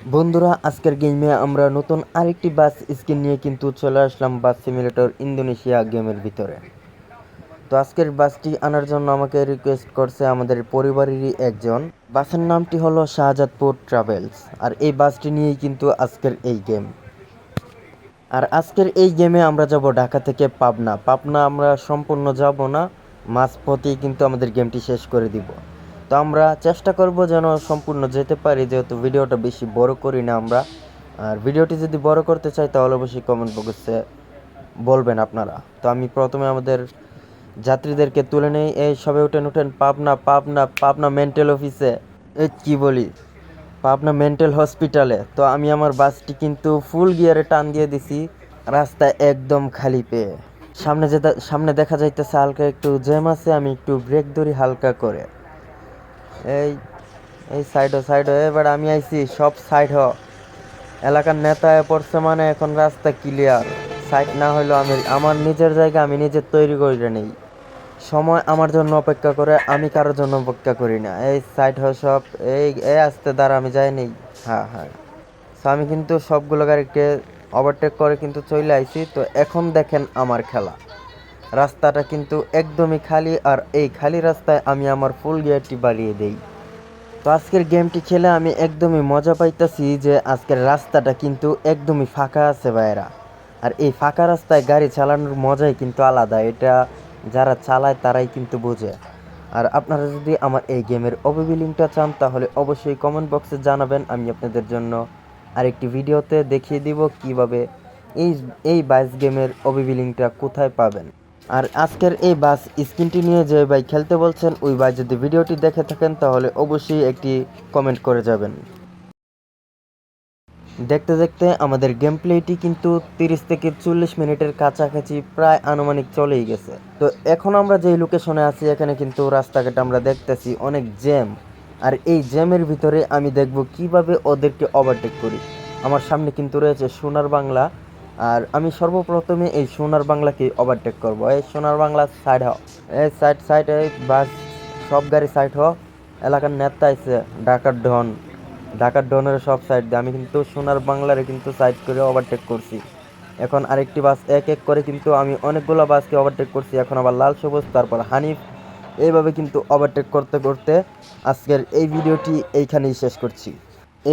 বন্ধুরা, আজকের গেমে আমরা নতুন আরেকটি বাস স্কিন নিয়ে কিন্তু চলে আসলাম বাস সিমুলেটর ইন্দোনেশিয়া গেমের ভিতরে। তো আজকের বাসটি আনার জন্য আমাকে রিকোয়েস্ট করছে আমাদের পরিবারেরই একজন। বাসের নামটি হলো শাহজাদপুর ট্রাভেলস। আর এই বাসটি নিয়েই কিন্তু আজকের এই গেম। আর আজকের এই গেমে আমরা যাব ঢাকা থেকে পাবনা। পাবনা আমরা সম্পূর্ণ যাব না, মাঝপথেই কিন্তু আমাদের গেমটি শেষ করে দিব। তো আমরা চেষ্টা করব যেন সম্পূর্ণ যেতে পারি, যেহেতু ভিডিওটা বেশি বড় করি না আমরা। আর ভিডিওটি যদি বড় করতে চাই তাহলে অবশ্যই কমেন্ট বক্সে বলবেন আপনারা। তো আমি প্রথমে আমাদের যাত্রীদেরকে তুলে নেই। এই সবে উঠেন উঠেন, পাবনা পাবনা পাবনা মেন্টাল অফিসে, এই কি বলি, পাবনা মেন্টাল হসপিটালে। তো আমি আমার বাসটি কিন্তু ফুল গিয়ারে টান দিয়ে দিছি, রাস্তায় একদম খালি পেয়ে। সামনে দেখা যাইতেছে হালকা একটু জ্যাম আছে, আমি একটু ব্রেক ধরি হালকা করে। এই এই সাইড এবার আমি আইছি, সব সাইড এলাকার নেতা পড়ছে মানে এখন রাস্তা ক্লিয়ার। সাইড না হইলেও আমি আমার নিজের জায়গা আমি নিজে তৈরি করে নেই। সময় আমার জন্য অপেক্ষা করে, আমি কারোর জন্য অপেক্ষা করি না। এই সাইড সব, এই আসতে দাঁড়া, আমি যাই নেই। হ্যাঁ হ্যাঁ, সো আমি কিন্তু সবগুলো গাড়িকে ওভারটেক করে কিন্তু চলে আইছি। তো এখন দেখেন আমার খেলা, রাস্তাটা কিন্তু একদমই খালি, আর এই খালি রাস্তায় আমি আমার ফুল গিয়ারটি বাড়িয়ে দেই। তো আজকের গেমটি খেলে আমি একদমই মজা পাইতেছি যে আজকের রাস্তাটা কিন্তু একদমই ফাঁকা আছে ভাইয়েরা। আর এই ফাঁকা রাস্তায় গাড়ি চালানোর মজাই কিন্তু আলাদা, এটা যারা চালায় তারাই কিন্তু বোঝে। আর আপনারা যদি আমার এই গেমের ওবিবি লিঙ্কটা চান তাহলে অবশ্যই কমেন্ট বক্সে জানাবেন, আমি আপনাদের জন্য আরেকটি ভিডিওতে দেখিয়ে দিব কিভাবে এই এই বাইস গেমের ওবিবি লিঙ্কটা কোথায় পাবেন। আর আজকের এই বাস স্ক্রিনটি নিয়ে যে ভাই খেলতে বলছেন, ওই ভাই যদি ভিডিওটি দেখে থাকেন তাহলে অবশ্যই একটি কমেন্ট করে যাবেন। দেখতে দেখতে আমাদের গেম প্লেটি কিন্তু 30 থেকে 40 মিনিটের কাছাকাছি প্রায় আনুমানিক চলেই গেছে। তো এখন আমরা যেই লোকেশনে আছি এখানে কিন্তু রাস্তাঘাট আমরা দেখতেছি অনেক জ্যাম। আর এই জ্যামের ভিতরে আমি দেখব কিভাবে ওদেরকে ওভারটেক করি। আমার সামনে কিন্তু রয়েছে সোনার বাংলা, আর আমি সর্বপ্রথমে এই সোনার বাংলাকে ওভারটেক করব। এই সোনার বাংলা সাইড হ, এই সাইড এই বাস, সব গাড়ি সাইড হ। এলাকার নেতা আইছে, ঢাকার ডনের সব সাইড দিয়ে আমি কিন্তু সোনার বাংলারে কিন্তু সাইড করে ওভারটেক করছি। এখন আরেকটি বাস এক এক করে কিন্তু আমি অনেকগুলো বাসকে ওভারটেক করছি। এখন আবার লাল সবুজ, তারপর হানিফ, এইভাবে কিন্তু ওভারটেক করতে করতে আজকের এই ভিডিওটি এইখানেই শেষ করছি।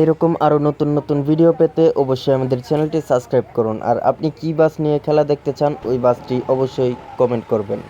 এইরকম আরও নতুন নতুন ভিডিও পেতে অবশ্যই আমাদের চ্যানেলটি সাবস্ক্রাইব করুন। আর আপনি কী বাস নিয়ে খেলা দেখতে চান ওই বাসটি অবশ্যই কমেন্ট করবেন।